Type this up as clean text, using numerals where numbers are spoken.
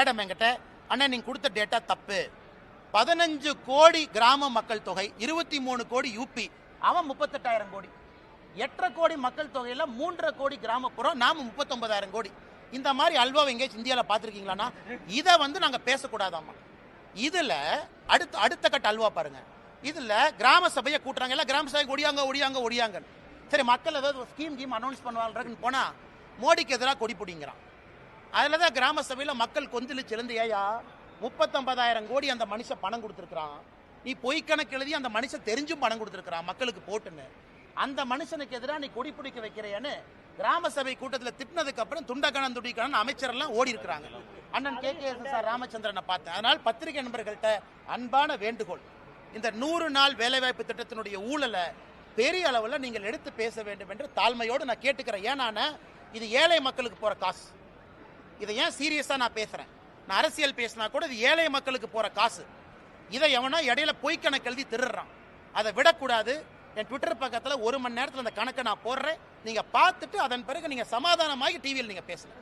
Madam என்கிட்ட அண்ணன் நீங்க கொடுத்த டேட்டா தப்பு. 15 கோடி கிராம மக்கள் தொகை, 23 கோடி யூபி, அவன் 38,000 கோடி. 8.5 கோடி மக்கள் தொகையில 3.5 கோடி கிராமப்புறம், நாம 39,000 கோடி. இந்த மாதிரி அல்வாவை எங்கேயாச்சும் இந்தியாவில் பார்த்துருக்கீங்களான்னா இதை நாங்க பேசக்கூடாதாமா. இதுல அடுத்த கட்ட அல்வா பாருங்க. இதுல கிராம சபையை கூட்டுறாங்க, எல்லாம் கிராம சபைக்கு ஒடியாங்க. சரி, மக்கள் ஏதாவது ஸ்கீம் அனௌன்ஸ் பண்ணுவாங்கன்னு போனா மோடிக்கு எதிராக கொடி பிடிங்கிறான். அதுலதான் கிராம சபையில மக்கள் கொந்தளிச்சு எழுந்து, ஏயா 39,000 கோடி அந்த மனுஷன் பணம் கொடுத்துருக்கான், நீ பொய் கணக்கு எழுதி அந்த மனுஷன் தெரிஞ்சும் பணம் கொடுத்துருக்கான் மக்களுக்கு போட்டுன்னு, அந்த மனுஷனுக்கு எதிராக நீ கொடி பிடிக்க வைக்கிறேன்னு கிராம சபை கூட்டத்தில் திட்டினதுக்கு அப்புறம் துண்டகணன் அமைச்சர் எல்லாம் ஓடி இருக்கிறாங்க. அண்ணன் KKSSR ராமச்சந்திரனை பார்த்தேன். அதனால் பத்திரிகை நண்பர்கள்ட்ட அன்பான வேண்டுகோள், இந்த 100 நாள் வேலைவாய்ப்பு திட்டத்தினுடைய ஊழலை பெரிய அளவில் நீங்கள் எடுத்து பேச வேண்டும் என்று தாழ்மையோடு நான் கேட்டுக்கிறேன். ஏன்னா இது ஏழை மக்களுக்கு போற காசு. இதை ஏன் சீரியஸா நான் பேசுறேன், நான் அரசியல் பேசினா கூட இது ஏழை மக்களுக்கு போற காசு. இதை எவனா இடையில பொய்க்கணக்கு எழுதி திருடுறான், அதை விடக்கூடாது. என் ட்விட்டர் பக்கத்தில் 1 மணி நேரத்தில் அந்த கணக்கை நான் போடுறேன், நீங்க பார்த்துட்டு அதன் பிறகு நீங்க சமாதானமாகி டிவியில் நீங்க பேசலாம்.